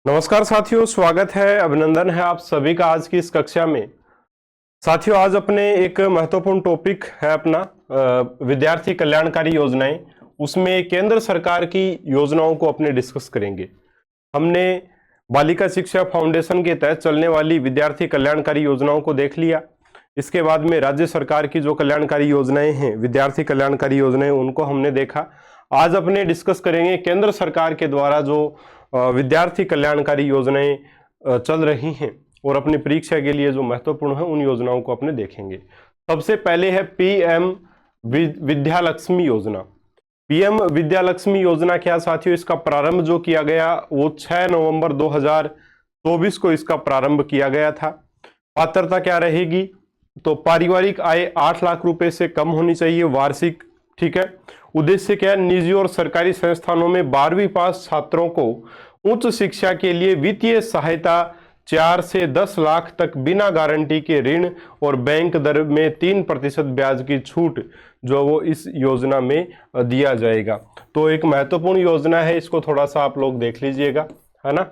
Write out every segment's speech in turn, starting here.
नमस्कार साथियों, स्वागत है, अभिनंदन है आप सभी का आज की इस कक्षा में। साथियों, आज अपने एक महत्वपूर्ण टॉपिक है अपना विद्यार्थी कल्याणकारी योजनाएं। उसमें केंद्र सरकार की योजनाओं को अपने डिस्कस करेंगे। हमने बालिका शिक्षा फाउंडेशन के तहत चलने वाली विद्यार्थी कल्याणकारी योजनाओं को देख लिया। इसके बाद में राज्य सरकार की जो कल्याणकारी योजनाएं हैं, विद्यार्थी कल्याणकारी योजनाएं, उनको हमने देखा। आज अपने डिस्कस करेंगे केंद्र सरकार के द्वारा जो विद्यार्थी कल्याणकारी योजनाएं चल रही हैं और अपनी परीक्षा के लिए जो महत्वपूर्ण है उन योजनाओं को अपने देखेंगे। सबसे पहले है पीएम विद्यालक्ष्मी योजना। पीएम विद्यालक्ष्मी योजना क्या साथियों, इसका प्रारंभ जो किया गया वो 6 नवंबर 2024 को इसका प्रारंभ किया गया था। पात्रता क्या रहेगी, तो पारिवारिक आय 8 लाख रुपए से कम होनी चाहिए वार्षिक। ठीक है। उद्देश्य क्या है, निजी और सरकारी संस्थानों में 12वीं पास छात्रों को उच्च शिक्षा के लिए वित्तीय सहायता 4 से 10 लाख तक बिना गारंटी के ऋण और बैंक दर में 3% ब्याज की छूट जो वो इस योजना में दिया जाएगा। तो एक महत्वपूर्ण योजना है, इसको थोड़ा सा आप लोग देख लीजिएगा, है ना।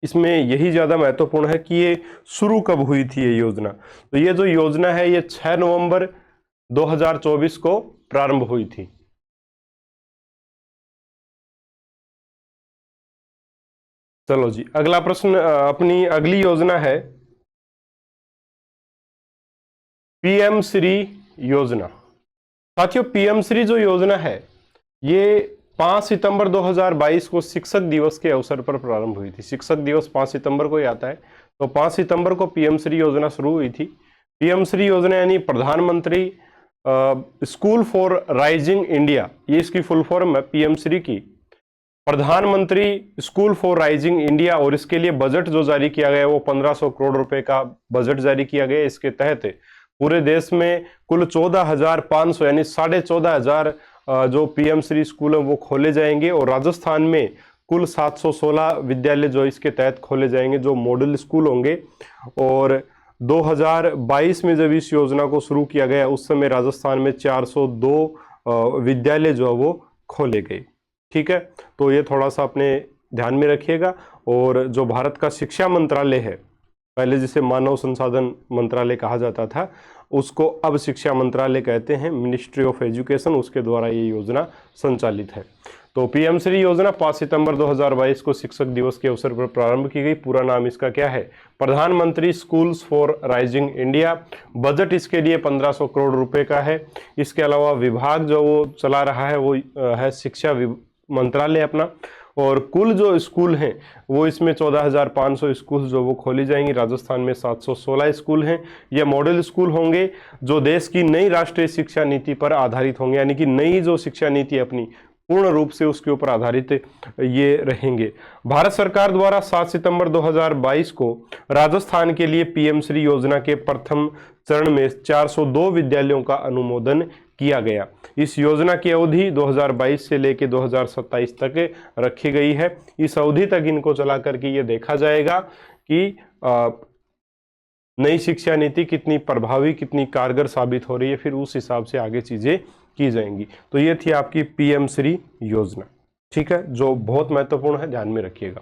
इसमें यही ज्यादा महत्वपूर्ण है कि ये शुरू कब हुई थी ये योजना। तो ये जो योजना है ये 6 नवंबर 2024 को प्रारंभ हुई थी। चलो जी, अगला प्रश्न, अपनी अगली योजना है पीएम श्री योजना। साथियों, पीएम श्री जो योजना है ये 5 सितंबर 2022 को शिक्षक दिवस के अवसर पर प्रारंभ हुई थी। शिक्षक दिवस 5 सितंबर को ही आता है, तो 5 सितंबर को पीएम श्री योजना शुरू हुई थी। पीएम श्री योजना यानी प्रधानमंत्री स्कूल फॉर राइजिंग इंडिया, ये इसकी फुल फॉर्म है पीएम श्री की, प्रधानमंत्री स्कूल फॉर राइजिंग इंडिया। और इसके लिए बजट जो जारी किया गया वो 1500 करोड़ रुपए का बजट जारी किया गया। इसके तहत पूरे देश में कुल 14,500 यानी 14,500 जो पीएम श्री स्कूल है वो खोले जाएंगे। और राजस्थान में कुल 716 विद्यालय जो इसके तहत खोले जाएंगे, जो मॉडल स्कूल होंगे। और 2022 में जब इस योजना को शुरू किया गया उस समय राजस्थान में 402 विद्यालय जो है वो खोले गए। ठीक है, तो ये थोड़ा सा अपने ध्यान में रखिएगा। और जो भारत का शिक्षा मंत्रालय है, पहले जिसे मानव संसाधन मंत्रालय कहा जाता था, उसको अब शिक्षा मंत्रालय कहते हैं, मिनिस्ट्री ऑफ एजुकेशन, उसके द्वारा ये योजना संचालित है। तो पीएम श्री योजना 5 सितंबर 2022 को शिक्षक दिवस के अवसर पर प्रारंभ की गई। पूरा नाम इसका क्या है, प्रधानमंत्री schools for rising India. Budget इसके लिए 1500 करोड़ रुपए का है। इसके अलावा विभाग जो वो चला रहा है वो है शिक्षा मंत्रालय अपना। और कुल जो स्कूल हैं वो इसमें 14,500 स्कूल जो वो खोली जाएंगी। राजस्थान में 716 स्कूल हैं। ये मॉडल स्कूल होंगे जो देश की नई राष्ट्रीय शिक्षा नीति पर आधारित होंगे, यानी कि नई जो शिक्षा नीति अपनी पूर्ण रूप से उसके ऊपर आधारित ये रहेंगे। भारत सरकार द्वारा 7 सितंबर 2022 को राजस्थान के लिए पीएम श्री योजना के प्रथम चरण में 402 विद्यालयों का अनुमोदन किया गया। इस योजना की अवधि 2022 से लेकर 2027 तक रखी गई है। इस अवधि तक इनको चला करके ये देखा जाएगा कि नई शिक्षा नीति कितनी प्रभावी, कितनी कारगर साबित हो रही है, फिर उस हिसाब से आगे चीजें की जाएंगी। तो ये थी आपकी पीएम श्री योजना। ठीक है, जो बहुत महत्वपूर्ण है, ध्यान में रखिएगा।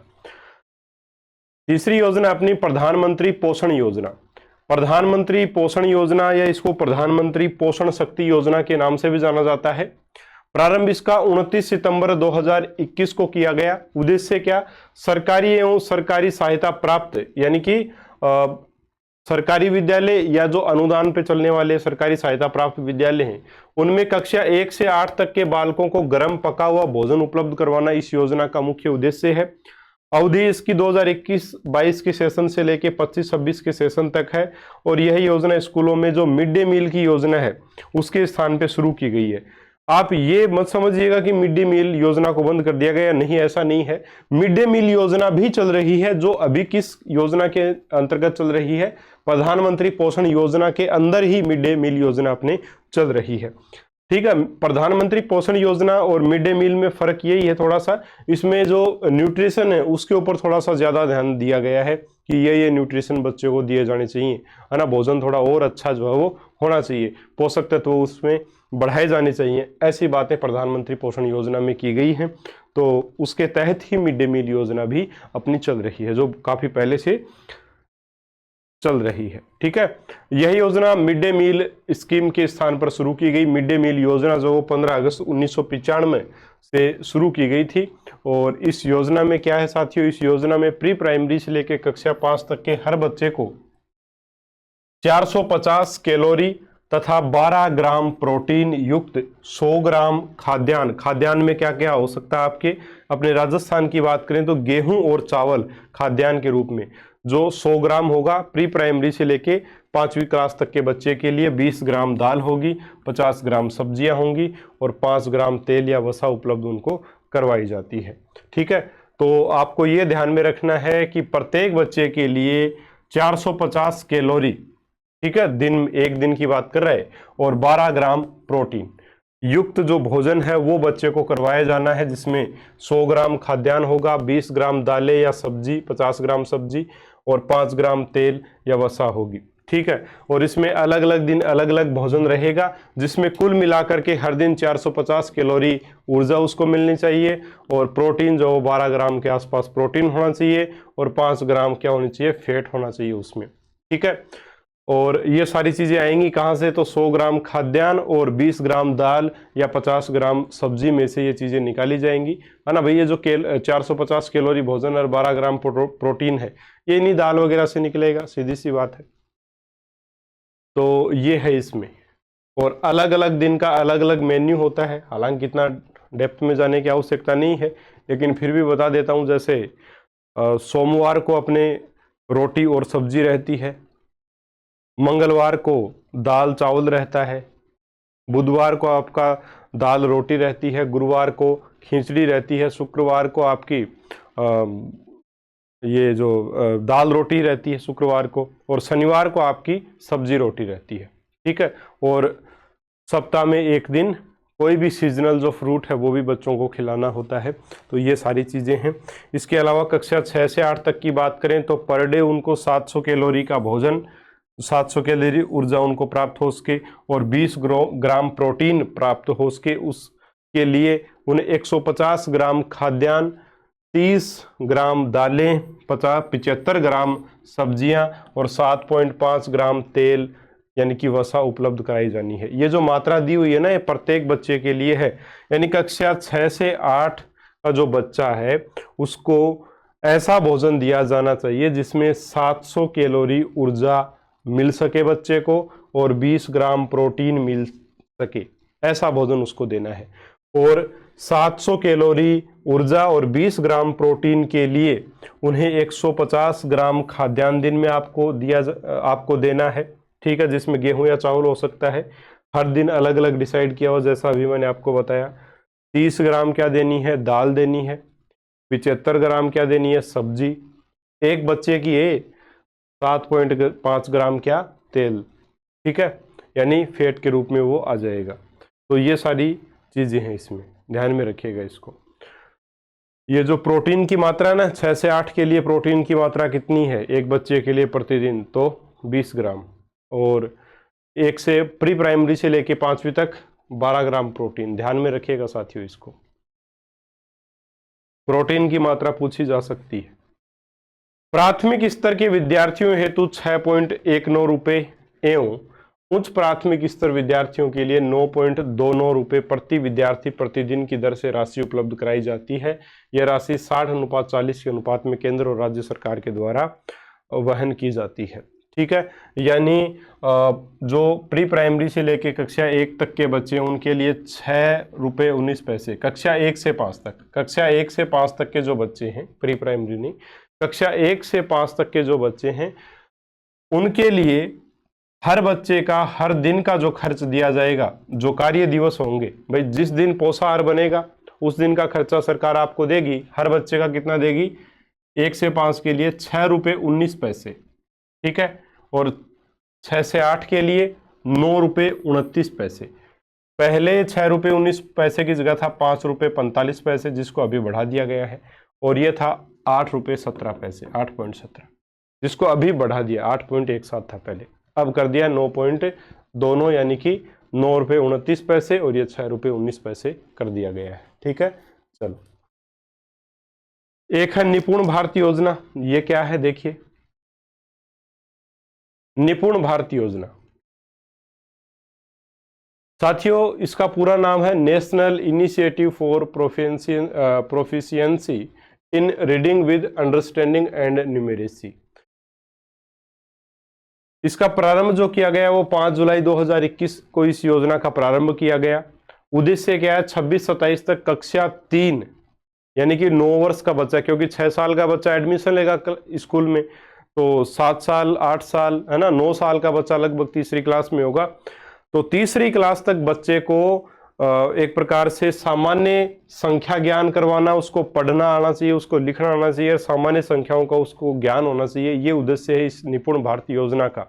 तीसरी योजना अपनी प्रधानमंत्री पोषण योजना। प्रधानमंत्री पोषण योजना या इसको प्रधानमंत्री पोषण शक्ति योजना के नाम से भी जाना जाता है। प्रारंभ इसका 29 सितंबर 2021 को किया गया। उद्देश्य क्या, सरकारी एवं सरकारी सहायता प्राप्त यानी कि सरकारी विद्यालय या जो अनुदान पे चलने वाले सरकारी सहायता प्राप्त विद्यालय हैं उनमें कक्षा 1 से 8 तक के बालकों को गर्म पका हुआ भोजन उपलब्ध करवाना इस योजना का मुख्य उद्देश्य है। अवधि इसकी 2021-22 के सेशन से लेके 25-26 के सेशन तक है। और यह योजना स्कूलों में जो मिड डे मील की योजना है उसके स्थान पे शुरू की गई है। आप ये मत समझिएगा कि मिड डे मील योजना को बंद कर दिया गया, नहीं, ऐसा नहीं है। मिड डे मील योजना भी चल रही है, जो अभी किस योजना के अंतर्गत चल रही है, प्रधानमंत्री पोषण योजना के अंदर ही मिड डे मील योजना अपने चल रही है। ठीक है, प्रधानमंत्री पोषण योजना और मिड डे मील में फर्क यही है थोड़ा सा, इसमें जो न्यूट्रिशन है उसके ऊपर थोड़ा सा ज्यादा ध्यान दिया गया है कि ये न्यूट्रिशन बच्चों को दिए जाने चाहिए, है ना। भोजन थोड़ा और अच्छा जो है वो होना चाहिए, पोषक तत्व उसमें बढ़ाए जाने चाहिए, ऐसी बातें प्रधानमंत्री पोषण योजना में की गई हैं। तो उसके तहत ही मिड डे मील योजना भी अपनी चल रही है, जो काफी पहले से चल रही है। ठीक है, यही योजना मिड डे मील स्कीम के स्थान पर शुरू की गई। मिड डे मील योजना जो 15 अगस्त 1995 से शुरू की गई थी। और इस योजना में क्या है साथियों, इस योजना में प्री प्राइमरी से लेकर कक्षा 5 तक के हर बच्चे को 450 कैलोरी तथा 12 ग्राम प्रोटीन युक्त 100 ग्राम खाद्यान्न, खाद्यान्न में क्या क्या हो सकता है आपके, अपने राजस्थान की बात करें तो गेहूं और चावल खाद्यान्न के रूप में जो 100 ग्राम होगा। प्री प्राइमरी से लेके 5वीं क्लास तक के बच्चे के लिए 20 ग्राम दाल होगी, 50 ग्राम सब्जियां होंगी और 5 ग्राम तेल या वसा उपलब्ध उनको करवाई जाती है। ठीक है, तो आपको ये ध्यान में रखना है कि प्रत्येक बच्चे के लिए 450 कैलोरी, ठीक है, एक दिन की बात कर रहे हैं, और 12 ग्राम प्रोटीन युक्त जो भोजन है वो बच्चे को करवाया जाना है, जिसमें 100 ग्राम खाद्यान्न होगा, 20 ग्राम दालें या सब्जी, 50 ग्राम सब्जी और 5 ग्राम तेल या वसा होगी। ठीक है, और इसमें अलग अलग दिन अलग अलग भोजन रहेगा, जिसमें कुल मिलाकर के हर दिन 450 कैलोरी ऊर्जा उसको मिलनी चाहिए और प्रोटीन जो 12 ग्राम के आसपास प्रोटीन होना चाहिए और 5 ग्राम क्या होनी चाहिए, फैट होना चाहिए उसमें। ठीक है, और ये सारी चीजें आएंगी कहाँ से, तो 100 ग्राम खाद्यान्न और 20 ग्राम दाल या 50 ग्राम सब्जी में से ये चीजें निकाली जाएंगी, है ना भाई। ये जो 450 कैलोरी भोजन और 12 ग्राम प्रोटीन है, ये नहीं दाल वगैरह से निकलेगा, सीधी सी बात है। तो ये है इसमें, और अलग अलग दिन का अलग अलग मेन्यू होता है। हालांकि इतना डेप्थ में जाने की आवश्यकता नहीं है, लेकिन फिर भी बता देता हूँ। जैसे सोमवार को अपने रोटी और सब्जी रहती है, मंगलवार को दाल चावल रहता है, बुधवार को आपका दाल रोटी रहती है, गुरुवार को खिचड़ी रहती है, शुक्रवार को आपकी ये जो दाल रोटी रहती है शुक्रवार को, और शनिवार को आपकी सब्जी रोटी रहती है। ठीक है, और सप्ताह में एक दिन कोई भी सीजनल जो फ्रूट है वो भी बच्चों को खिलाना होता है। तो ये सारी चीज़ें हैं। इसके अलावा कक्षा 6 से 8 तक की बात करें तो पर डे उनको 700 कैलोरी का भोजन, 700 कैलोरी ऊर्जा उनको प्राप्त हो सके और 20 ग्राम प्रोटीन प्राप्त हो सके। उसके लिए उन्हें 150 ग्राम खाद्यान्न, 30 ग्राम दालें, 75 ग्राम सब्जियां और 7.5 ग्राम तेल यानी कि वसा उपलब्ध कराई जानी है। ये जो मात्रा दी हुई है ना, ये प्रत्येक बच्चे के लिए है। यानी कक्षा 6 से 8 का जो बच्चा है उसको ऐसा भोजन दिया जाना चाहिए जिसमें 700 कैलोरी ऊर्जा मिल सके बच्चे को और 20 ग्राम प्रोटीन मिल सके, ऐसा भोजन उसको देना है। और 700 कैलोरी ऊर्जा और 20 ग्राम प्रोटीन के लिए उन्हें 150 ग्राम खाद्यान्न दिन में आपको देना है। ठीक है, जिसमें गेहूं या चावल हो सकता है, हर दिन अलग अलग डिसाइड किया हुआ, जैसा अभी मैंने आपको बताया। 30 ग्राम क्या देनी है, दाल देनी है। 75 ग्राम क्या देनी है, सब्जी। एक बच्चे की 7.5 ग्राम क्या, तेल। ठीक है, यानी फैट के रूप में वो आ जाएगा। तो ये सारी चीजें हैं, इसमें ध्यान में रखिएगा इसको। ये जो प्रोटीन की मात्रा ना, 6 से 8 के लिए प्रोटीन की मात्रा कितनी है एक बच्चे के लिए प्रतिदिन, तो 20 ग्राम। और एक से प्री प्राइमरी से लेके 5वीं तक 12 ग्राम प्रोटीन। ध्यान में रखिएगा साथियों इसको, प्रोटीन की मात्रा पूछी जा सकती है। प्राथमिक स्तर के विद्यार्थियों हेतु 6.19 रुपए एवं उच्च प्राथमिक स्तर विद्यार्थियों के लिए 9.29 रुपए प्रति विद्यार्थी प्रतिदिन की दर से राशि उपलब्ध कराई जाती है। यह राशि 60:40 के अनुपात में केंद्र और राज्य सरकार के द्वारा वहन की जाती है। ठीक है, यानी जो प्री प्राइमरी से लेके कक्षा 1 तक के बच्चे हैं उनके लिए 6.19 रुपए। कक्षा 1 से 5 तक, कक्षा 1 से 5 तक के जो बच्चे हैं, प्री प्राइमरी नहीं, कक्षा 1 से 5 तक के जो बच्चे हैं उनके लिए हर बच्चे का हर दिन का जो खर्च दिया जाएगा, जो कार्य दिवस होंगे, भाई जिस दिन पोषाहार बनेगा उस दिन का खर्चा सरकार आपको देगी। हर बच्चे का कितना देगी, 1 से 5 के लिए 6.19 रुपए। ठीक है, और 6 से 8 के लिए 9.29 रुपए। पहले 6.19 की जगह था 5.45, जिसको अभी बढ़ा दिया गया है। और ये था 8.17, 8.17, जिसको अभी बढ़ा दिया, 8.17 था पहले, अब कर दिया 9.22 यानी कि ₹9.29 और ये ₹6.19 कर दिया गया है। ठीक है, चलो एक है निपुण भारत योजना। ये क्या है देखिए, निपुण भारत योजना साथियों, इसका पूरा नाम है national initiative for proficiency in reading with understanding and numeracy. इसका प्रारंभ जो किया गया वो 5 जुलाई 2021 को इस योजना का प्रारंभ किया गया। उद्देश्य क्या है, 26-27 तक कक्षा 3 यानी कि 9 वर्ष का बच्चा, क्योंकि 6 साल का बच्चा एडमिशन लेगा स्कूल में, तो 7 साल 8 साल है ना, 9 साल का बच्चा लगभग तीसरी क्लास में होगा। तो तीसरी क्लास तक बच्चे को एक प्रकार से सामान्य संख्या ज्ञान करवाना, उसको पढ़ना आना चाहिए, उसको लिखना आना चाहिए, सामान्य संख्याओं का उसको ज्ञान होना चाहिए। ये उद्देश्य है इस निपुण भारत योजना का,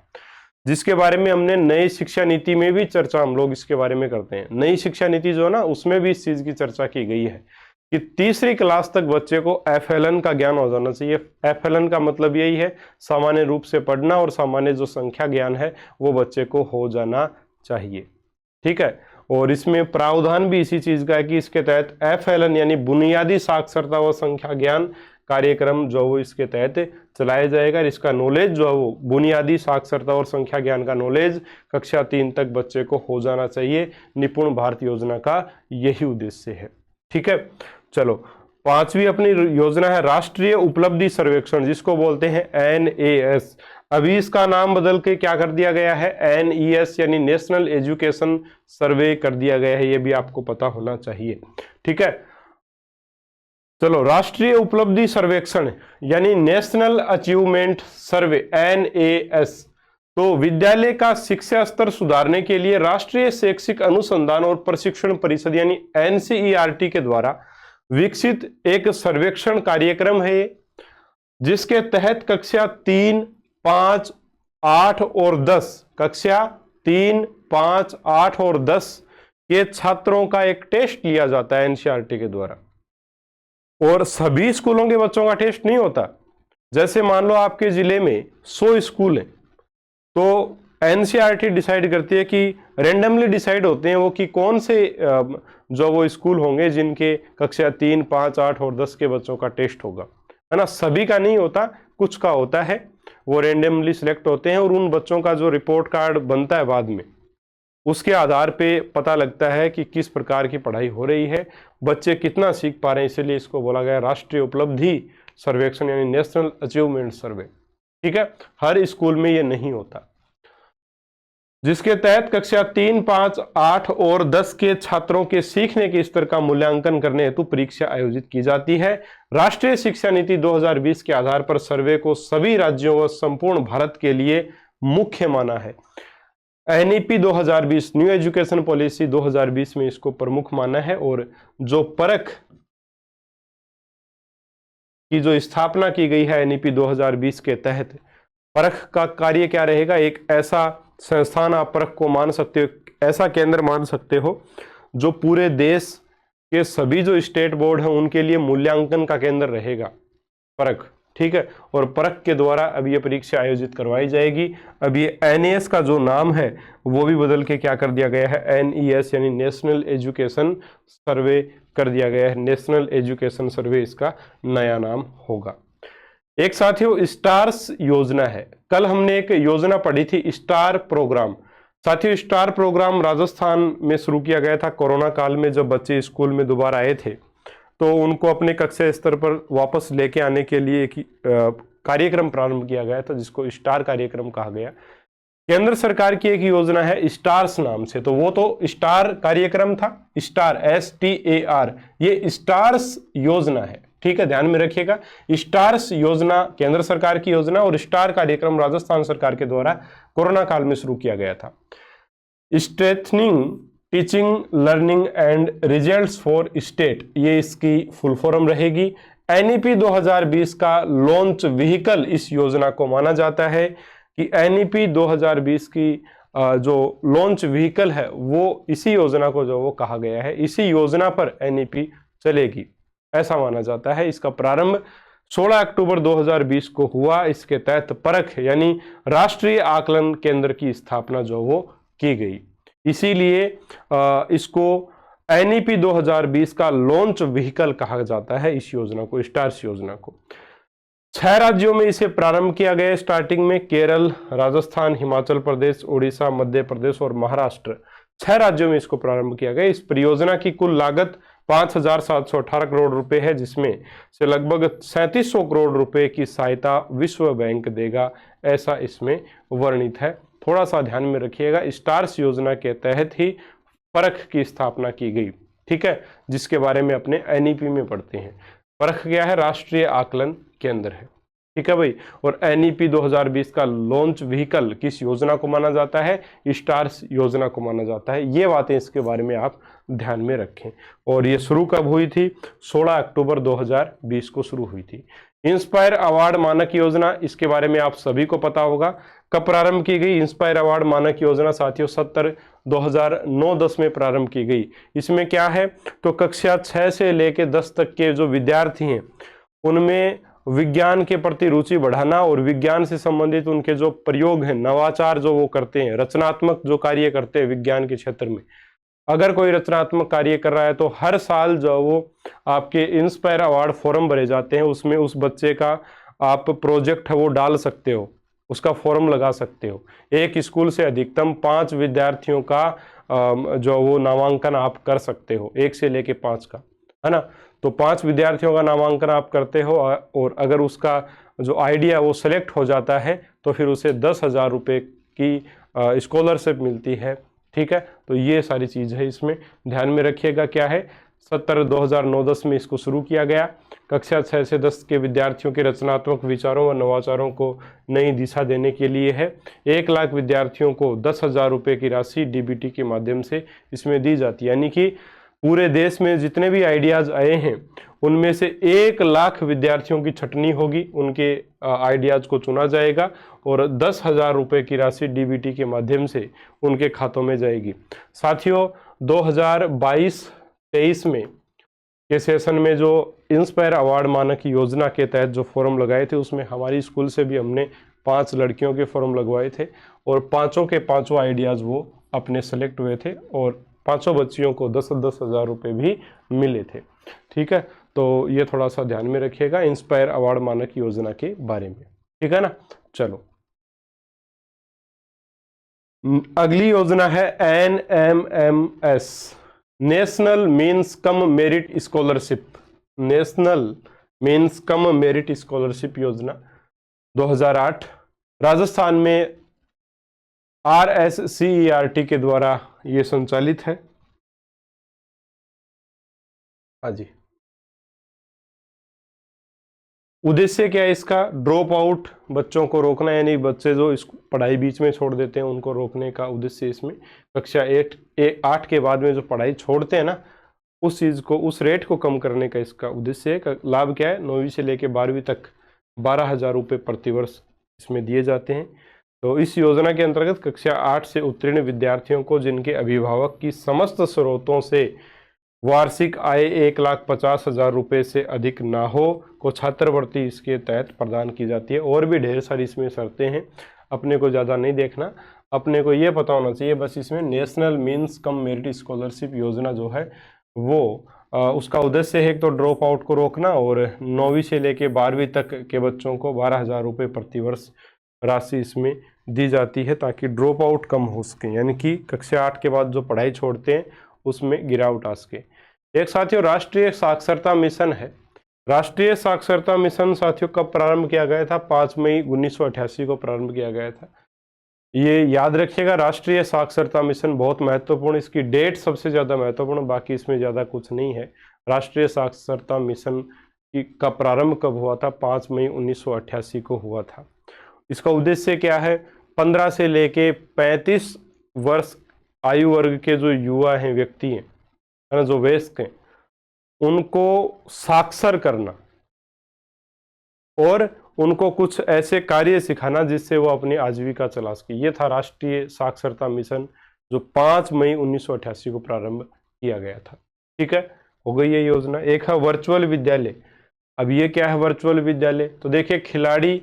जिसके बारे में हमने नई शिक्षा नीति में भी चर्चा हम लोग इसके बारे में करते हैं। नई शिक्षा नीति जो है ना, उसमें भी इस चीज की चर्चा की गई है कि तीसरी क्लास तक बच्चे को FLN का ज्ञान हो जाना चाहिए। FLN का मतलब यही है, सामान्य रूप से पढ़ना, और सामान्य जो संख्या ज्ञान है वो बच्चे को हो जाना चाहिए। ठीक है, और इसमें प्रावधान भी इसी चीज का है कि इसके तहत FLN यानी बुनियादी साक्षरता व संख्या ज्ञान कार्यक्रम जो वो इसके तहत चलाया जाएगा। इसका नॉलेज जो है वो बुनियादी साक्षरता और संख्या ज्ञान का नॉलेज कक्षा 3 तक बच्चे को हो जाना चाहिए। निपुण भारत योजना का यही उद्देश्य है। ठीक है, चलो 5वीं अपनी योजना है राष्ट्रीय उपलब्धि सर्वेक्षण, जिसको बोलते हैं NAS। अभी इसका नाम बदल के क्या कर दिया गया है, NES यानी नेशनल एजुकेशन सर्वे कर दिया गया है। ये भी आपको पता होना चाहिए। ठीक है, चलो राष्ट्रीय उपलब्धि सर्वेक्षण यानी नेशनल अचीवमेंट सर्वे NAS, तो विद्यालय का शिक्षा स्तर सुधारने के लिए राष्ट्रीय शैक्षिक अनुसंधान और प्रशिक्षण परिषद यानी NCERT के द्वारा विकसित एक सर्वेक्षण कार्यक्रम है, जिसके तहत कक्षा 3, 5, 8 और 10, कक्षा 3, 5, 8 और 10 के छात्रों का एक टेस्ट लिया जाता है NCERT के द्वारा। और सभी स्कूलों के बच्चों का टेस्ट नहीं होता। जैसे मान लो आपके जिले में 100 स्कूल हैं, तो NCERT डिसाइड करती है कि रेंडमली डिसाइड होते हैं वो कि कौन से जो वो स्कूल होंगे जिनके कक्षा 3, 5, 8 और 10 के बच्चों का टेस्ट होगा, है ना। सभी का नहीं होता, कुछ का होता है, वो रेंडमली सिलेक्ट होते हैं, और उन बच्चों का जो रिपोर्ट कार्ड बनता है बाद में, उसके आधार पे पता लगता है कि किस प्रकार की पढ़ाई हो रही है, बच्चे कितना सीख पा रहे हैं। इसलिए इसको बोला गया राष्ट्रीय उपलब्धि सर्वेक्षण यानी नेशनल अचीवमेंट सर्वे। ठीक है, हर स्कूल में ये नहीं होता, जिसके तहत कक्षा 3, 5, 8 और 10 के छात्रों के सीखने के स्तर का मूल्यांकन करने हेतु परीक्षा आयोजित की जाती है। राष्ट्रीय शिक्षा नीति 2020 के आधार पर सर्वे को सभी राज्यों व संपूर्ण भारत के लिए मुख्य माना है। NEP 2020 न्यू एजुकेशन पॉलिसी 2020 में इसको प्रमुख माना है। और जो परख की जो स्थापना की गई है NEP 2020 के तहत, परख का कार्य क्या रहेगा, एक ऐसा संस्थान आप परख को मान सकते हो, ऐसा केंद्र मान सकते हो जो पूरे देश के सभी जो स्टेट बोर्ड हैं उनके लिए मूल्यांकन का केंद्र रहेगा परख। ठीक है, और परख के द्वारा अब ये परीक्षा आयोजित करवाई जाएगी। अब ये NAS का जो नाम है वो भी बदल के क्या कर दिया गया है, NES यानी नेशनल एजुकेशन सर्वे कर दिया गया है। नेशनल एजुकेशन सर्वे इसका नया नाम होगा। एक साथियों स्टार्स योजना है। कल हमने एक योजना पढ़ी थी स्टार प्रोग्राम। साथियों स्टार प्रोग्राम राजस्थान में शुरू किया गया था कोरोना काल में, जब बच्चे स्कूल में दोबारा आए थे तो उनको अपने कक्षा स्तर पर वापस लेके आने के लिए एक कार्यक्रम प्रारंभ किया गया था, जिसको स्टार कार्यक्रम कहा गया। केंद्र सरकार की एक योजना है स्टार्स नाम से, तो वो तो स्टार कार्यक्रम था, स्टार STAR, ये स्टार्स योजना है। ठीक है, ध्यान में रखिएगा, स्टार्स योजना केंद्र सरकार की योजना और स्टार कार्यक्रम राजस्थान सरकार के द्वारा कोरोना काल में शुरू किया गया था। Strengthening teaching learning and results for state, ये इसकी फुल फॉर्म रहेगी। NEP 2020 का लॉन्च व्हीकल इस योजना को माना जाता है कि NEP 2020 की जो लॉन्च व्हीकल है वो इसी योजना को जो वो कहा गया है, इसी योजना पर NEP चलेगी ऐसा माना जाता है। इसका प्रारंभ 16 अक्टूबर 2020 को हुआ। इसके तहत परख यानी राष्ट्रीय आकलन केंद्र की स्थापना जो वो की गई। इसीलिए इसको NEP 2020 का लॉन्च व्हीकल कहा जाता है इस योजना को, स्टार्स योजना को। 6 राज्यों में इसे प्रारंभ किया गया स्टार्टिंग में, केरल, राजस्थान, हिमाचल प्रदेश, उड़ीसा, मध्य प्रदेश और महाराष्ट्र, 6 राज्यों में इसको प्रारंभ किया गया। इस परियोजना की कुल लागत 5,718 करोड़ रुपए है, जिसमें से लगभग 3700 करोड़ रुपए की सहायता विश्व बैंक देगा, ऐसा इसमें वर्णित है। थोड़ा सा ध्यान में रखिएगा, स्टार्स योजना के तहत ही परख की स्थापना की गई, ठीक है, जिसके बारे में अपने NEP में पढ़ते हैं। परख क्या है? राष्ट्रीय आकलन केंद्र है, ठीक है भाई। और NEP 2020 का लॉन्च व्हीकल किस योजना को माना जाता है? स्टार्स योजना को माना जाता है। ये बातें इसके बारे में आप ध्यान में रखें। और ये शुरू कब हुई थी? 16 अक्टूबर 2020 को शुरू हुई थी। इंस्पायर अवार्ड मानक योजना, इसके बारे में आप सभी को पता होगा। कब प्रारंभ की गई इंस्पायर अवार्ड मानक योजना? साथियों 2009-10 में प्रारंभ की गई। इसमें क्या है? तो कक्षा 6 से लेकर 10 तक के जो विद्यार्थी हैं उनमें विज्ञान के प्रति रुचि बढ़ाना और विज्ञान से संबंधित उनके जो प्रयोग हैं, नवाचार जो वो करते हैं, रचनात्मक जो कार्य करते हैं विज्ञान के क्षेत्र में, अगर कोई रचनात्मक कार्य कर रहा है तो हर साल जो वो आपके इंस्पायर अवार्ड फॉर्म भरे जाते हैं, उसमें उस बच्चे का आप प्रोजेक्ट है वो डाल सकते हो, उसका फॉर्म लगा सकते हो। एक स्कूल से अधिकतम 5 विद्यार्थियों का जो वो नामांकन आप कर सकते हो, 1 से लेके 5 का, है ना। तो 5 विद्यार्थियों का नामांकन आप करते हो और अगर उसका जो आइडिया वो सेलेक्ट हो जाता है तो फिर उसे 10,000 रुपये की स्कॉलरशिप मिलती है, ठीक है। तो ये सारी चीज़ है, इसमें ध्यान में रखिएगा। क्या है? 2009-10 में इसको शुरू किया गया। कक्षा 6 से 10 के विद्यार्थियों के रचनात्मक विचारों व नवाचारों को नई दिशा देने के लिए है। 1 लाख विद्यार्थियों को 10,000 रुपये की राशि DBT के माध्यम से इसमें दी जाती है। यानी कि पूरे देश में जितने भी आइडियाज़ आए हैं उनमें से 1 लाख विद्यार्थियों की छटनी होगी, उनके आइडियाज़ को चुना जाएगा और 10,000 रुपये की राशि DBT के माध्यम से उनके खातों में जाएगी। साथियों 2022-23 में के सेशन में जो इंस्पायर अवार्ड मानक योजना के तहत जो फॉर्म लगाए थे उसमें हमारी स्कूल से भी हमने 5 लड़कियों के फॉर्म लगवाए थे और 5 के 5 आइडियाज़ वो अपने सेलेक्ट हुए थे और 5 बच्चियों को 10,000 रुपये भी मिले थे, ठीक है। तो ये थोड़ा सा ध्यान में रखिएगा इंस्पायर अवार्ड मानक योजना के बारे में, ठीक है ना। चलो अगली योजना है NMMS, national means cum merit scholarship. National means cum merit scholarship योजना 2008 राजस्थान में RSCERT के द्वारा ये संचालित है। हाँ जी, उद्देश्य क्या है इसका? ड्रॉप आउट बच्चों को रोकना, यानी बच्चे जो इस पढ़ाई बीच में छोड़ देते हैं उनको रोकने का उद्देश्य इसमें। कक्षा 8 के बाद में जो पढ़ाई छोड़ते हैं ना, उस चीज़ को, उस रेट को कम करने का इसका उद्देश्य है। लाभ क्या है? 9वीं से लेकर 12वीं तक 12,000 रुपये प्रतिवर्ष इसमें दिए जाते हैं। तो इस योजना के अंतर्गत कक्षा 8 से उत्तीर्ण विद्यार्थियों को जिनके अभिभावक की समस्त स्रोतों से वार्षिक आय 1,50,000 रुपये से अधिक ना हो को छात्रवृत्ति इसके तहत प्रदान की जाती है। और भी ढेर सारी इसमें शर्तें हैं, अपने को ज़्यादा नहीं देखना, अपने को ये पता होना चाहिए बस इसमें national means cum merit scholarship योजना जो है वो उसका उद्देश्य है तो ड्रॉप आउट को रोकना और 9वीं से लेकर 12वीं तक के बच्चों को 12,000 रुपये प्रतिवर्ष राशि इसमें दी जाती है ताकि ड्रॉप आउट कम हो सके, यानी कि कक्षा 8 के बाद जो पढ़ाई छोड़ते हैं उसमें गिरावट आ सके। एक साथियों राष्ट्रीय साक्षरता मिशन है। राष्ट्रीय साक्षरता मिशन साथियों कब प्रारंभ किया गया था? 5 मई 1988 को प्रारंभ किया गया था। ये याद रखिएगा, राष्ट्रीय साक्षरता मिशन बहुत महत्वपूर्ण, इसकी डेट सबसे ज़्यादा महत्वपूर्ण, बाकी इसमें ज़्यादा कुछ नहीं है। राष्ट्रीय साक्षरता मिशन का प्रारंभ कब हुआ था? 5 मई 1988 को हुआ था। इसका उद्देश्य क्या है? 15 से लेके 35 वर्ष आयु वर्ग के जो युवा हैं, व्यक्ति हैं, है ना, जो वयस्क हैं, उनको साक्षर करना और उनको कुछ ऐसे कार्य सिखाना जिससे वो अपनी आजीविका चला सके। ये था राष्ट्रीय साक्षरता मिशन जो 5 मई 1988 को प्रारंभ किया गया था, ठीक है। हो गई ये योजना। एक है वर्चुअल विद्यालय। अब ये क्या है वर्चुअल विद्यालय? तो देखिए खिलाड़ी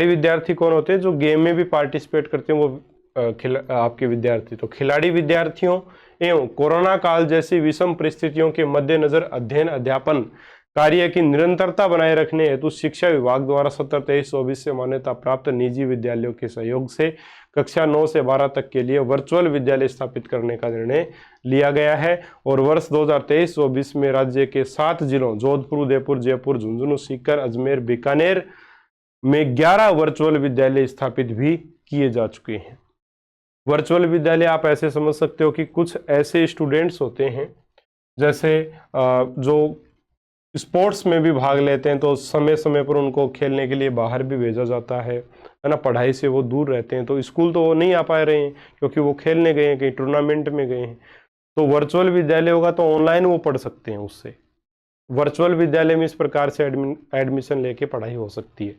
विद्यार्थी कौन होते हैं? जो गेम में भी पार्टिसिपेट करते हैं वो आपके विद्यार्थी। तो खिलाड़ी विद्यार्थियों एवं कोरोना काल जैसी विषम परिस्थितियों के मद्देनजर अध्ययन अध्यापन कार्य की निरंतरता बनाए रखने हेतु शिक्षा विभाग द्वारा 17-23-24 से मान्यता प्राप्त निजी विद्यालयों के सहयोग से कक्षा 9 से 12 तक के लिए वर्चुअल विद्यालय स्थापित करने का निर्णय लिया गया है। और वर्ष 2023-24 में राज्य के 7 जिलों जोधपुर, उदयपुर, जयपुर, झुंझुनू, सीकर, अजमेर, बीकानेर में 11 वर्चुअल विद्यालय स्थापित भी किए जा चुके हैं। वर्चुअल विद्यालय आप ऐसे समझ सकते हो कि कुछ ऐसे स्टूडेंट्स होते हैं जैसे जो स्पोर्ट्स में भी भाग लेते हैं, तो समय समय पर उनको खेलने के लिए बाहर भी भेजा जाता है ना, पढ़ाई से वो दूर रहते हैं, तो स्कूल तो वो नहीं आ पा रहे हैं क्योंकि वो खेलने गए हैं, कहीं टूर्नामेंट में गए हैं। तो वर्चुअल विद्यालय होगा तो ऑनलाइन वो पढ़ सकते हैं उससे। वर्चुअल विद्यालय में इस प्रकार से एडमिशन लेके पढ़ाई हो सकती है,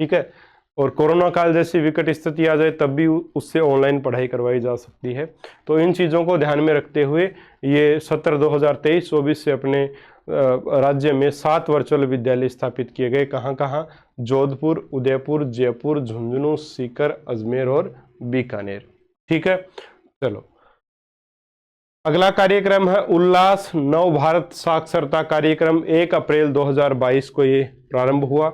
ठीक है। और कोरोना काल जैसी विकट स्थिति आ जाए तब भी उससे ऑनलाइन पढ़ाई करवाई जा सकती है। तो इन चीज़ों को ध्यान में रखते हुए ये सत्र 2023-24 से अपने राज्य में 7 वर्चुअल विद्यालय स्थापित किए गए। कहाँ कहाँ? जोधपुर, उदयपुर, जयपुर, झुंझुनू, सीकर, अजमेर और बीकानेर, ठीक है। चलो अगला कार्यक्रम है उल्लास नव भारत साक्षरता कार्यक्रम। 1 अप्रैल 2022 को ये प्रारंभ हुआ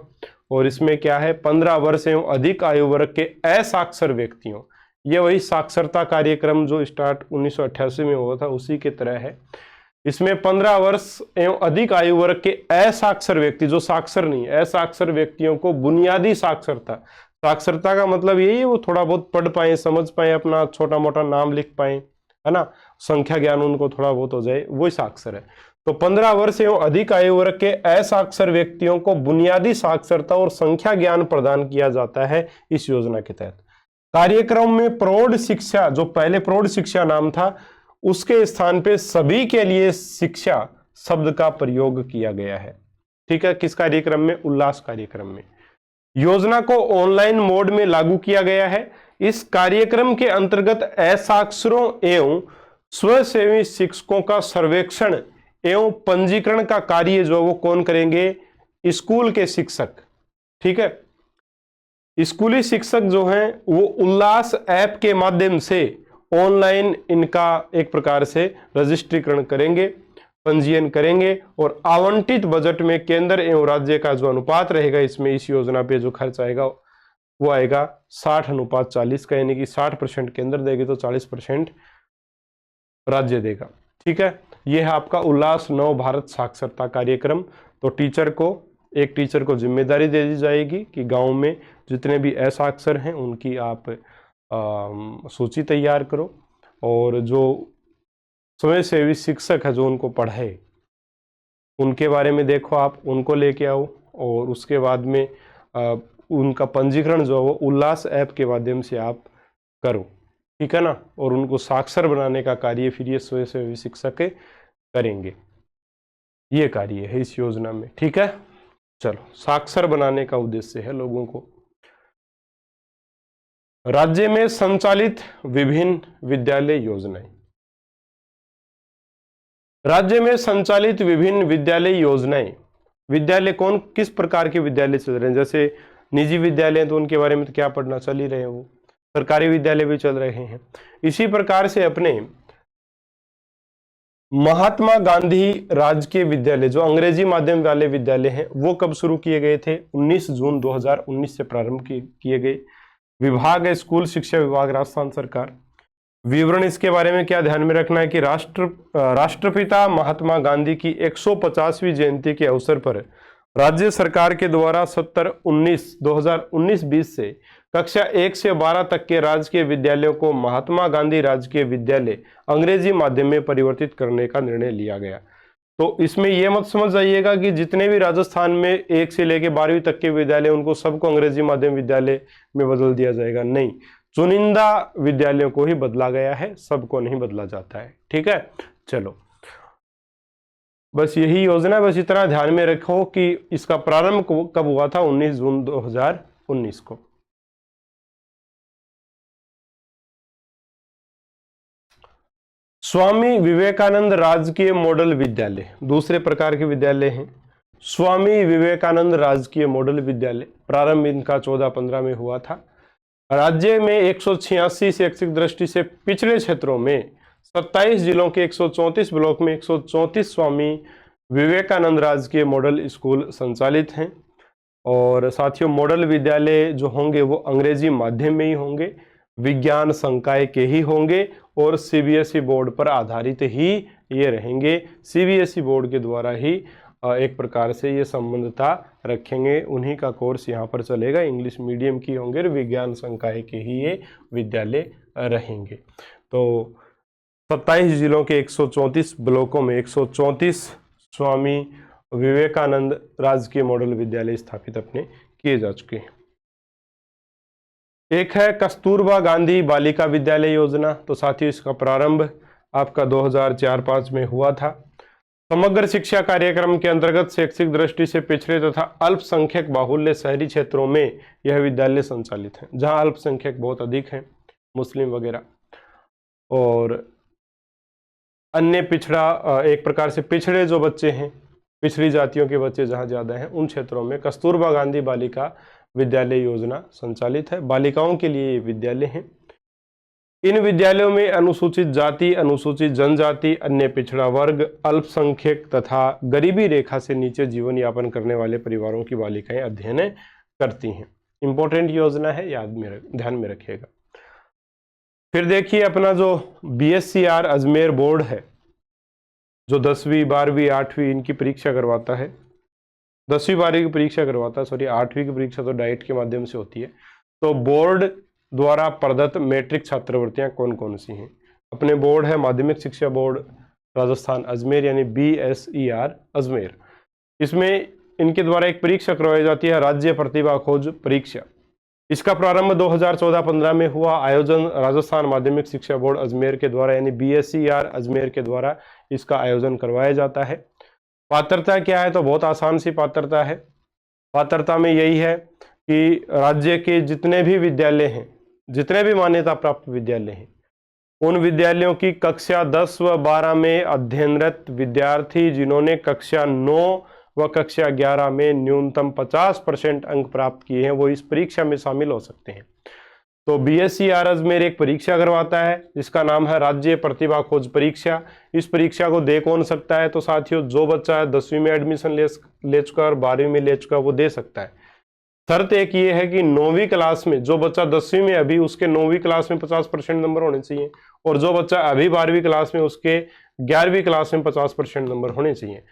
और इसमें क्या है, 15 वर्ष एवं अधिक आयु वर्ग के असाक्षर व्यक्तियों, ये वही साक्षरता कार्यक्रम जो स्टार्ट 1988 में हुआ था उसी के तरह है। इसमें 15 वर्ष एवं अधिक आयु वर्ग के असाक्षर व्यक्ति, जो साक्षर नहीं, असाक्षर व्यक्तियों को बुनियादी साक्षरता, साक्षरता का मतलब यही है वो थोड़ा बहुत पढ़ पाए, समझ पाए, अपना छोटा मोटा नाम लिख पाए, है ना, संख्या ज्ञान उनको थोड़ा बहुत हो जाए, वही साक्षर है। तो 15 वर्ष एवं अधिक आयु वर्ग के असाक्षर व्यक्तियों को बुनियादी साक्षरता और संख्या ज्ञान प्रदान किया जाता है इस योजना के तहत। कार्यक्रम में प्रौढ़ शिक्षा, जो पहले प्रौढ़ शिक्षा नाम था, उसके स्थान पे सभी के लिए शिक्षा शब्द का प्रयोग किया गया है, ठीक है। किस कार्यक्रम में? उल्लास कार्यक्रम में। योजना को ऑनलाइन मोड में लागू किया गया है। इस कार्यक्रम के अंतर्गत असाक्षरों एवं स्वयंसेवी शिक्षकों का सर्वेक्षण एवं पंजीकरण का कार्य जो वो कौन करेंगे? स्कूल के शिक्षक, ठीक है। स्कूली शिक्षक जो हैं वो उल्लास ऐप के माध्यम से ऑनलाइन इनका एक प्रकार से रजिस्ट्रीकरण करेंगे, पंजीयन करेंगे और आवंटित बजट में केंद्र एवं राज्य का जो अनुपात रहेगा इसमें, इस योजना पे जो खर्च आएगा वो आएगा 60:40 का, यानी कि 60% केंद्र देगी तो 40% राज्य देगा, ठीक है। यह है आपका उल्लास नव भारत साक्षरता कार्यक्रम। तो एक टीचर को जिम्मेदारी दे दी जाएगी कि गांव में जितने भी असाक्षर हैं उनकी आप सूची तैयार करो, और जो स्वयंसेवी शिक्षक है जो उनको पढ़ाए उनके बारे में देखो, आप उनको लेके आओ, और उसके बाद में उनका पंजीकरण जो है वो उल्लास ऐप के माध्यम से आप करो, ठीक है ना। और उनको साक्षर बनाने का कार्य फिर ये स्वयंसेवी शिक्षक करेंगे, ये कार्य है इस योजना में, ठीक है। चलो, साक्षर बनाने का उद्देश्य है लोगों को। राज्य में संचालित विभिन्न विद्यालय योजनाएं। राज्य में संचालित विभिन्न विद्यालय योजनाएं, विद्यालय कौन किस प्रकार के विद्यालय चल रहे हैं? जैसे निजी विद्यालय तो उनके बारे में तो क्या पढ़ना, चल ही रहे हैं, वो सरकारी विद्यालय भी चल रहे हैं। इसी प्रकार से अपने महात्मा गांधी राजकीय विद्यालय, जो अंग्रेजी माध्यम वाले विद्यालय हैं, वो कब शुरू किए गए थे? 19 जून 2019 से प्रारंभ किए गए। विभाग है स्कूल शिक्षा विभाग, राजस्थान सरकार। विवरण इसके बारे में क्या ध्यान में रखना है कि राष्ट्रपिता महात्मा गांधी की 150वीं जयंती के अवसर पर राज्य सरकार के द्वारा 2019-20 से कक्षा 1 से 12 तक के राजकीय विद्यालयों को महात्मा गांधी राजकीय विद्यालय अंग्रेजी माध्यम में परिवर्तित करने का निर्णय लिया गया। तो इसमें यह मत समझ जाइएगा कि जितने भी राजस्थान में 1 से लेकर 12वीं तक के विद्यालय उनको सबको अंग्रेजी माध्यम विद्यालय में बदल दिया जाएगा, नहीं, चुनिंदा विद्यालयों को ही बदला गया है, सबको नहीं बदला जाता है, ठीक है। चलो, बस यही योजना, बस इतना ध्यान में रखो कि इसका प्रारंभ कब हुआ था? 19 जून 2019 को। स्वामी विवेकानंद राजकीय मॉडल विद्यालय, दूसरे प्रकार के विद्यालय हैं। स्वामी विवेकानंद राजकीय मॉडल विद्यालय, प्रारंभ इनका 14-15 में हुआ था। राज्य में 186 शैक्षिक दृष्टि से पिछड़े क्षेत्रों में 27 जिलों के 134 ब्लॉक में 134 स्वामी विवेकानंद राजकीय मॉडल स्कूल संचालित हैं। और साथियों, मॉडल विद्यालय जो होंगे वो अंग्रेजी माध्यम में ही होंगे, विज्ञान संकाय के ही होंगे और सीबीएसई बोर्ड पर आधारित ही ये रहेंगे। सीबीएसई बोर्ड के द्वारा ही एक प्रकार से ये संबंधता रखेंगे, उन्हीं का कोर्स यहाँ पर चलेगा। इंग्लिश मीडियम की होंगे और विज्ञान संकाय के ही ये विद्यालय रहेंगे। तो 27 जिलों के 134 ब्लॉकों में 134 स्वामी विवेकानंद राजकीय मॉडल विद्यालय स्थापित अपने किए जा चुके हैं। एक है कस्तूरबा गांधी बालिका विद्यालय योजना। तो साथियों, इसका प्रारंभ आपका 2004-05 में हुआ था। समग्र शिक्षा कार्यक्रम के अंतर्गत शैक्षिक दृष्टि से पिछड़े तथा अल्पसंख्यक बाहुल्य शहरी क्षेत्रों में यह विद्यालय संचालित है, जहां अल्पसंख्यक बहुत अधिक हैं, मुस्लिम वगैरह और अन्य पिछड़ा, एक प्रकार से पिछड़े जो बच्चे हैं, पिछड़ी जातियों के बच्चे जहां ज्यादा हैं, उन क्षेत्रों में कस्तूरबा गांधी बालिका विद्यालय योजना संचालित है। बालिकाओं के लिए ये विद्यालय हैं। इन विद्यालयों में अनुसूचित जाति, अनुसूचित जनजाति, अन्य पिछड़ा वर्ग, अल्पसंख्यक तथा गरीबी रेखा से नीचे जीवन यापन करने वाले परिवारों की बालिकाएं अध्ययन करती हैं। इंपॉर्टेंट योजना है, ध्यान में रखिएगा। फिर देखिए अपना जो बीएससीआर अजमेर बोर्ड है, जो 10वीं 12वीं 8वीं इनकी परीक्षा करवाता है, 10वीं 12वीं की परीक्षा करवाता है, सॉरी 8वीं की परीक्षा तो डाइट के माध्यम से होती है। तो बोर्ड द्वारा प्रदत्त मैट्रिक छात्रवृत्तियां कौन कौन सी हैं? अपने बोर्ड है माध्यमिक शिक्षा बोर्ड राजस्थान अजमेर, यानी बीएसईआर अजमेर। इसमें इनके द्वारा एक परीक्षा करवाई जाती है, राज्य प्रतिभा खोज परीक्षा। इसका प्रारंभ 2014-15 में हुआ। आयोजन राजस्थान माध्यमिक शिक्षा बोर्ड अजमेर के द्वारा, यानी बीएसईआर अजमेर के द्वारा इसका आयोजन करवाया जाता है। पात्रता क्या है? तो बहुत आसान सी पात्रता है। पात्रता में यही है कि राज्य के जितने भी विद्यालय हैं, जितने भी मान्यता प्राप्त विद्यालय हैं, उन विद्यालयों की कक्षा 10 व 12 में अध्ययनरत विद्यार्थी जिन्होंने कक्षा 9 व कक्षा 11 में न्यूनतम 50% अंक प्राप्त किए हैं, वो इस परीक्षा में शामिल हो सकते हैं। तो बीएसईआर अजमेर एक परीक्षा करवाता है जिसका नाम है राज्य प्रतिभा खोज परीक्षा। इस परीक्षा को दे कौन सकता है? तो साथियों, जो बच्चा 10वीं में एडमिशन ले चुका और 12वीं में ले चुका वो दे सकता है। शर्त एक ये है कि 9वीं क्लास में जो बच्चा 10वीं में अभी, उसके 9वीं क्लास में 50% नंबर होने चाहिए, और जो बच्चा अभी 12वीं क्लास में, उसके 11वीं क्लास में 50% नंबर होने चाहिए।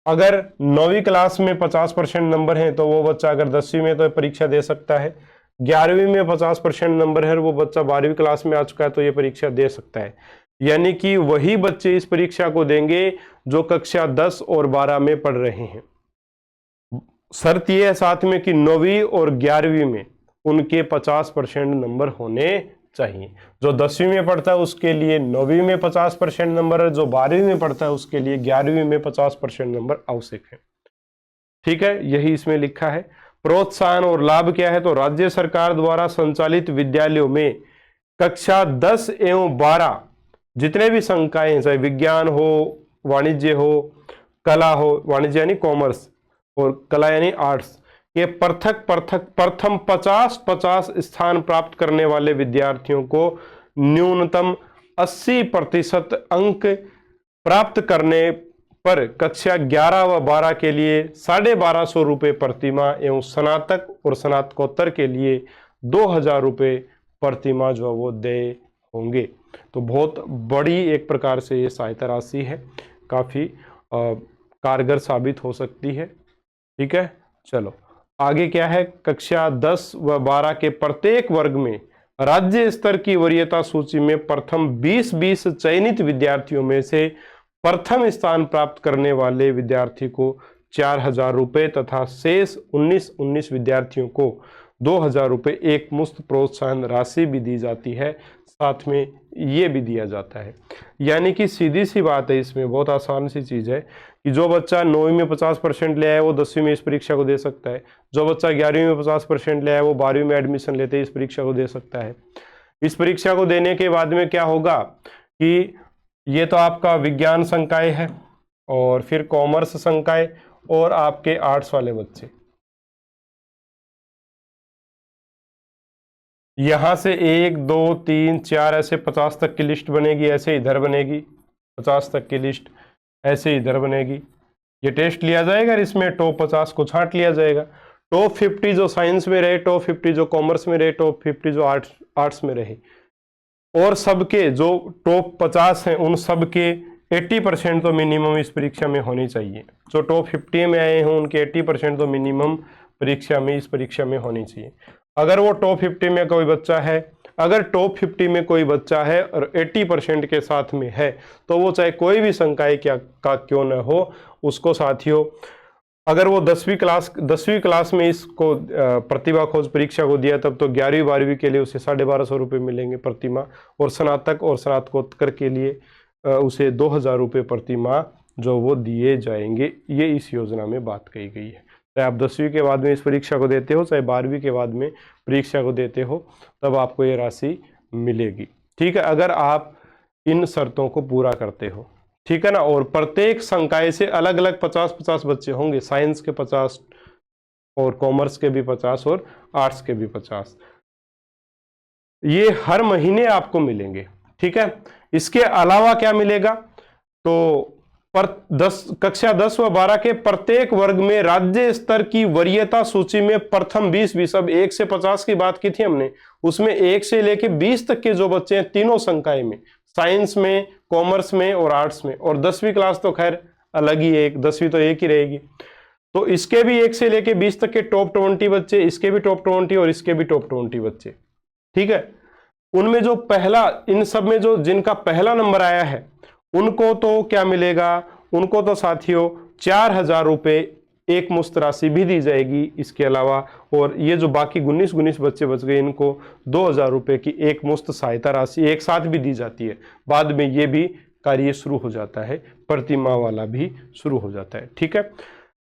अगर 9वीं क्लास में 50% नंबर है तो वो बच्चा अगर 10वीं में तो परीक्षा दे सकता है, 11वीं में 50% नंबर है, वो बच्चा 12वीं क्लास में आ चुका है तो ये परीक्षा दे सकता है। यानी कि वही बच्चे इस परीक्षा को देंगे जो कक्षा 10 और 12 में पढ़ रहे हैं। शर्त यह है साथ में कि 9वीं और 11वीं में उनके 50% नंबर होने चाहिए। जो 10वीं में पढ़ता है उसके लिए 9वीं में 50% नंबर है, जो 12वीं में पढ़ता है उसके लिए 11वीं में 50% नंबर आवश्यक है। ठीक है, यही इसमें लिखा है। प्रोत्साहन और लाभ क्या है? तो राज्य सरकार द्वारा संचालित विद्यालयों में कक्षा 10 एवं 12 जितने भी संकाय हैं, चाहे विज्ञान हो, वाणिज्य हो, कला हो, वाणिज्य यानी कॉमर्स और कला यानी आर्ट्स, ये प्रथम 50-50 स्थान प्राप्त करने वाले विद्यार्थियों को न्यूनतम 80% अंक प्राप्त करने पर कक्षा 11 व 12 के लिए 1250 रुपये प्रतिमाह एवं स्नातक और स्नातकोत्तर के लिए 2000 रुपये प्रतिमाह जो वो दे होंगे। तो बहुत बड़ी एक प्रकार से ये सहायता राशि है, काफ़ी कारगर साबित हो सकती है। ठीक है, चलो आगे क्या है? कक्षा 10 व 12 के प्रत्येक वर्ग में राज्य स्तर की वरीयता सूची में प्रथम 20 चयनित विद्यार्थियों में से प्रथम स्थान प्राप्त करने वाले विद्यार्थी को 4000 रुपये तथा शेष 19 विद्यार्थियों को 2000 रुपये एक मुफ्त प्रोत्साहन राशि भी दी जाती है। साथ में ये भी दिया जाता है। यानी कि सीधी सी बात है, इसमें बहुत आसान सी चीज़ है कि जो बच्चा 9वीं में 50% ले आया वो 10वीं में इस परीक्षा को दे सकता है, जो बच्चा 11वीं में 50% ले आया वो 12वीं में एडमिशन लेते इस परीक्षा को दे सकता है। इस परीक्षा को देने के बाद में क्या होगा कि ये तो आपका विज्ञान संकाय है और फिर कॉमर्स संकाय और आपके आर्ट्स वाले बच्चे, यहां से 1 2 3 4 ऐसे 50 तक की लिस्ट बनेगी, ऐसे इधर बनेगी 50 तक की लिस्ट, ऐसे इधर बनेगी। ये टेस्ट लिया जाएगा, इसमें टॉप 50 को छांट लिया जाएगा। टॉप 50 जो साइंस में रहे, टॉप 50 जो कॉमर्स में रहे, टॉप 50 जो आर्ट्स में रहे, और सबके जो टॉप 50 हैं उन सबके 80% तो मिनिमम इस परीक्षा में होनी चाहिए। जो टॉप 50 में आए हैं उनके 80% तो मिनिमम परीक्षा में, इस परीक्षा में होनी चाहिए। अगर वो टॉप 50 में कोई बच्चा है, अगर टॉप 50 में कोई बच्चा है और 80% के साथ में है, तो वो चाहे कोई भी संकाय का क्यों न हो, उसको साथियों, अगर वो 10वीं क्लास में इसको प्रतिभा खोज परीक्षा को दिया, तब तो 11वीं 12वीं के लिए उसे 1250 रुपये मिलेंगे प्रति माह, और स्नातक और स्नातकोत्तर के लिए उसे 2000 रुपये प्रति माह जो वो दिए जाएंगे। ये इस योजना में बात कही गई है। चाहे आप 10वीं के बाद में इस परीक्षा को देते हो, चाहे 12वीं के बाद में परीक्षा को देते हो, तब आपको ये राशि मिलेगी। ठीक है, अगर आप इन शर्तों को पूरा करते हो, ठीक है ना। और प्रत्येक संकाय से अलग अलग 50-50 बच्चे होंगे, साइंस के 50 और कॉमर्स के भी 50 और आर्ट्स के भी 50, ये हर महीने आपको मिलेंगे। ठीक है, इसके अलावा क्या मिलेगा, तो कक्षा 10 व 12 के प्रत्येक वर्ग में राज्य स्तर की वरीयता सूची में प्रथम 20 अब 1 से 50 की बात की थी हमने, उसमें 1 से लेके 20 तक के जो बच्चे हैं तीनों संकाय में, साइंस में, कॉमर्स में और आर्ट्स में, और 10वीं क्लास तो खैर अलग ही है, 10वीं तो एक ही रहेगी, तो इसके भी 1 से लेके 20 तक के टॉप 20 बच्चे, इसके भी टॉप 20 और इसके भी टॉप 20 बच्चे। ठीक है, उनमें जो पहला, इन सब में जो जिनका पहला नंबर आया है उनको तो क्या मिलेगा, उनको तो साथियों 4000 रुपये एक मुश्त राशि भी दी जाएगी इसके अलावा, और ये जो बाकी 19 बच्चे बच गए इनको 2000 रुपये की एक मुश्त सहायता राशि एक साथ भी दी जाती है। बाद में ये भी कार्य शुरू हो जाता है, प्रतिमाह वाला भी शुरू हो जाता है। ठीक है,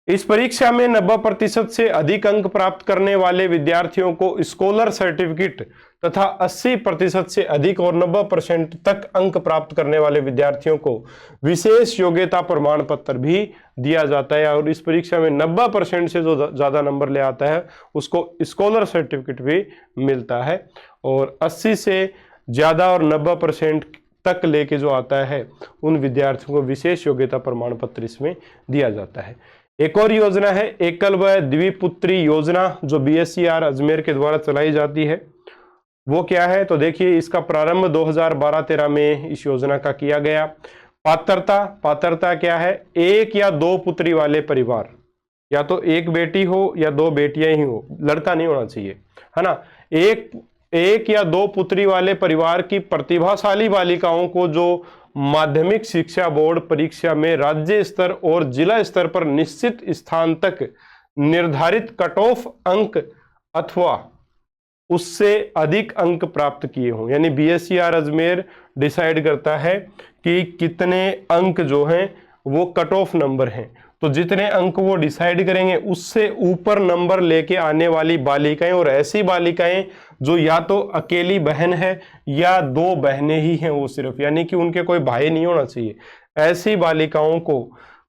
इस परीक्षा में 90% से अधिक अंक प्राप्त करने वाले विद्यार्थियों को स्कॉलर सर्टिफिकेट तथा 80% से अधिक और 90% तक अंक प्राप्त करने वाले विद्यार्थियों को विशेष योग्यता प्रमाण पत्र भी दिया जाता है। और इस परीक्षा में 90% से जो ज्यादा नंबर ले आता है उसको स्कॉलर सर्टिफिकेट भी मिलता है, और 80 से ज्यादा और 90% तक लेके जो आता है उन विद्यार्थियों को विशेष योग्यता प्रमाण पत्र इसमें दिया जाता है। एक और योजना है एकल व द्विपुत्री योजना, जो BSER अजमेर के द्वारा चलाई जाती है। वो क्या है, तो देखिए इसका प्रारंभ 2012-13 में इस योजना का किया गया। पात्रता क्या है, 1 या 2 पुत्री वाले परिवार, या तो एक बेटी हो या 2 बेटियां ही हो, लड़का नहीं होना चाहिए, है ना। एक या 2 पुत्री वाले परिवार की प्रतिभाशाली बालिकाओं को जो माध्यमिक शिक्षा बोर्ड परीक्षा में राज्य स्तर और जिला स्तर पर निश्चित स्थान तक निर्धारित कट ऑफ अंक अथवा उससे अधिक अंक प्राप्त किए हों, यानी BSER अजमेर डिसाइड करता है कि कितने अंक जो हैं वो कट ऑफ नंबर हैं, तो जितने अंक वो डिसाइड करेंगे उससे ऊपर नंबर लेके आने वाली बालिकाएं, और ऐसी बालिकाएं जो या तो अकेली बहन है या 2 बहनें ही हैं वो सिर्फ, यानी कि उनके कोई भाई नहीं होना चाहिए, ऐसी बालिकाओं को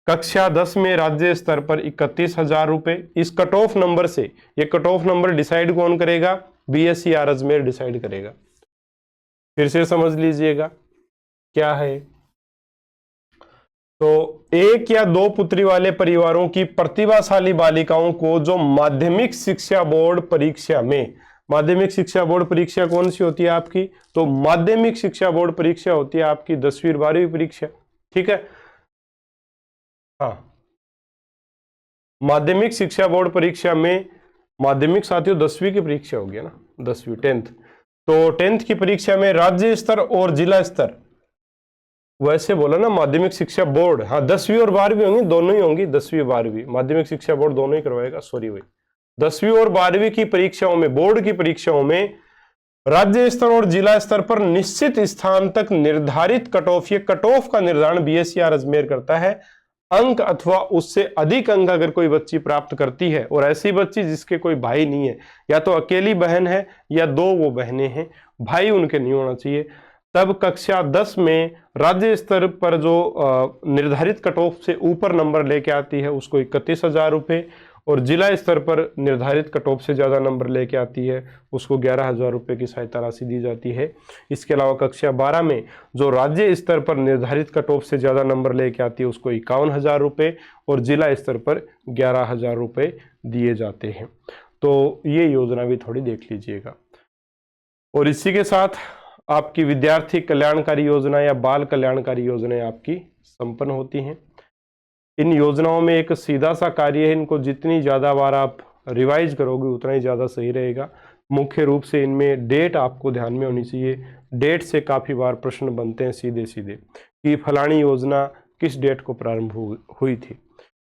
कक्षा 10 में राज्य स्तर पर 31,000 रुपये इस कट ऑफ नंबर से। ये कट ऑफ नंबर डिसाइड कौन करेगा, BSER अजमेर डिसाइड करेगा। फिर से समझ लीजिएगा क्या है, तो 1 या 2 पुत्री वाले परिवारों की प्रतिभाशाली बालिकाओं को जो माध्यमिक शिक्षा बोर्ड परीक्षा में, माध्यमिक शिक्षा बोर्ड परीक्षा कौन सी होती है आपकी, तो माध्यमिक शिक्षा बोर्ड परीक्षा होती है आपकी 10वीं और 12वीं परीक्षा। ठीक है, हाँ, माध्यमिक शिक्षा बोर्ड परीक्षा में, माध्यमिक साथियों 10वीं की परीक्षा होगी ना, 10वीं 10th, तो 10th की परीक्षा में राज्य स्तर और जिला स्तर, वैसे बोला ना माध्यमिक शिक्षा बोर्ड, हाँ 10वीं और 12वीं होंगी, दोनों ही होंगी, 10वीं 12वीं, माध्यमिक शिक्षा बोर्ड दोनों ही करवाएगा, सॉरी भाई। 10वीं और 12वीं की परीक्षाओं में, बोर्ड की परीक्षाओं में राज्य स्तर और जिला स्तर पर निश्चित स्थान तक निर्धारित कट ऑफ, ये कट ऑफ का निर्धारण BSER अजमेर करता है। अंक अथवा उससे अधिक अंक अगर कोई बच्ची प्राप्त करती है, और ऐसी बच्ची जिसके कोई भाई नहीं है, या तो अकेली बहन है या 2 वो बहनें हैं, भाई उनके नहीं होना चाहिए, तब कक्षा 10 में राज्य स्तर पर जो निर्धारित कट ऑफ से ऊपर नंबर लेके आती है उसको 31,000 रुपये, और जिला स्तर पर निर्धारित कट ऑफ से ज़्यादा नंबर लेके आती है उसको 11,000 रुपये की सहायता राशि दी जाती है। इसके अलावा कक्षा 12 में जो राज्य स्तर पर निर्धारित कट ऑफ से ज़्यादा नंबर लेके आती है उसको 51,000 रुपये और जिला स्तर पर 11,000 रुपये दिए जाते हैं। तो ये योजना भी थोड़ी देख लीजिएगा। और इसी के साथ आपकी विद्यार्थी कल्याणकारी योजना या बाल कल्याणकारी योजनाएं आपकी संपन्न होती हैं। इन योजनाओं में एक सीधा सा कार्य है, इनको जितनी ज़्यादा बार आप रिवाइज करोगे उतना ही ज़्यादा सही रहेगा। मुख्य रूप से इनमें डेट आपको ध्यान में होनी चाहिए। डेट से काफ़ी बार प्रश्न बनते हैं सीधे सीधे कि फलानी योजना किस डेट को प्रारंभ हुई थी।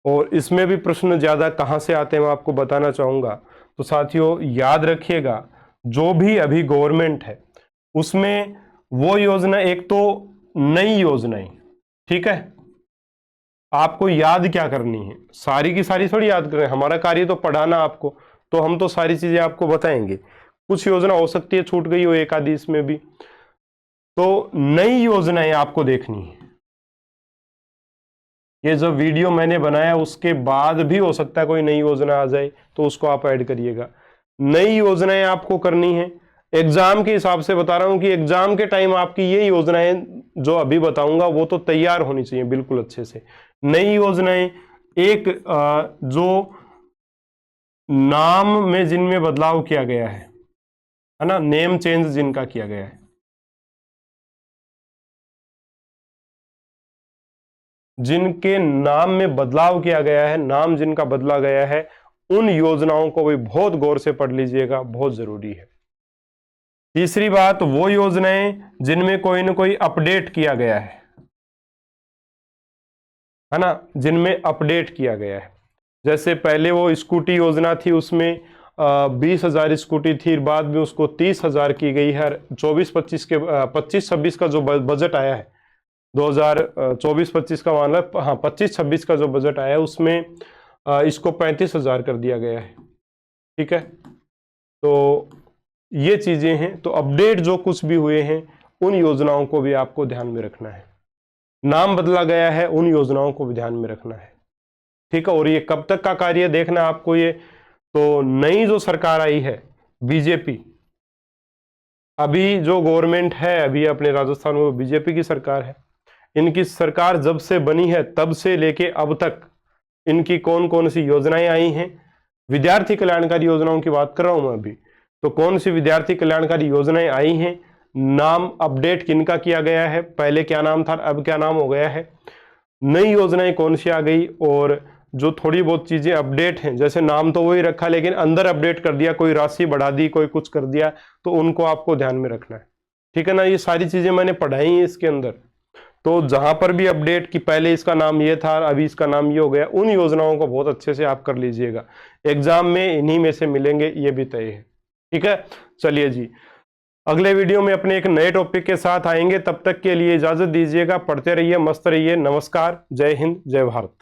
और इसमें भी प्रश्न ज़्यादा कहाँ से आते हैं मैं आपको बताना चाहूँगा। तो साथियों याद रखिएगा, जो भी अभी गवर्नमेंट है उसमें वो योजना, एक तो नई योजनाएं, ठीक है, आपको याद क्या करनी है, सारी की सारी थोड़ी याद करें, हमारा कार्य तो पढ़ाना आपको, तो हम तो सारी चीजें आपको बताएंगे। कुछ योजना हो सकती है छूट गई हो एक आधी इसमें भी, तो नई योजनाएं आपको देखनी है। ये जो वीडियो मैंने बनाया उसके बाद भी हो सकता है कोई नई योजना आ जाए, तो उसको आप ऐड करिएगा। नई योजनाएं आपको करनी है। एग्जाम के हिसाब से बता रहा हूं कि एग्जाम के टाइम आपकी ये योजनाएं जो अभी बताऊंगा वो तो तैयार होनी चाहिए बिल्कुल अच्छे से। नई योजनाएं, एक जो नाम में जिनमें बदलाव किया गया है ना, नेम चेंज जिनका किया गया है, जिनके नाम में बदलाव किया गया है, नाम जिनका बदला गया है, उन योजनाओं को भी बहुत गौर से पढ़ लीजिएगा, बहुत जरूरी है। तीसरी बात, वो योजनाएं जिनमें कोई ना कोई अपडेट किया गया है ना, जिनमें अपडेट किया गया है। जैसे पहले वो स्कूटी योजना थी, उसमें 20,000 स्कूटी थी, बाद में उसको 30,000 की गई है। 24-25 के 25-26 का जो बजट आया है, 2024-25 का मान लो, हाँ 25-26 का जो बजट आया है उसमें इसको 35,000 कर दिया गया है, ठीक है। तो ये चीजें हैं, तो अपडेट जो कुछ भी हुए हैं उन योजनाओं को भी आपको ध्यान में रखना है। नाम बदला गया है, उन योजनाओं को भी ध्यान में रखना है, ठीक है। और ये कब तक का कार्य देखना है आपको, ये तो नई जो सरकार आई है बीजेपी, अभी जो गवर्नमेंट है अभी अपने राजस्थान में वो बीजेपी की सरकार है। इनकी सरकार जब से बनी है तब से लेके अब तक इनकी कौन कौन सी योजनाएं आई हैं, विद्यार्थी कल्याणकारी योजनाओं की बात कर रहा हूं मैं अभी, तो कौन सी विद्यार्थी कल्याणकारी योजनाएं आई हैं, नाम अपडेट किनका किया गया है, पहले क्या नाम था अब क्या नाम हो गया है, नई योजनाएं कौन सी आ गई, और जो थोड़ी बहुत चीजें अपडेट हैं, जैसे नाम तो वही रखा लेकिन अंदर अपडेट कर दिया, कोई राशि बढ़ा दी, कोई कुछ कर दिया, तो उनको आपको ध्यान में रखना है, ठीक है ना। ये सारी चीजें मैंने पढ़ाई हैं इसके अंदर। तो जहां पर भी अपडेट कि पहले इसका नाम ये था अभी इसका नाम ये हो गया, उन योजनाओं को बहुत अच्छे से आप कर लीजिएगा। एग्जाम में इन्हीं में से मिलेंगे, ये भी तय है, ठीक है। चलिए जी, अगले वीडियो में अपने एक नए टॉपिक के साथ आएंगे, तब तक के लिए इजाजत दीजिएगा। पढ़ते रहिए, मस्त रहिए। नमस्कार, जय हिंद, जय भारत।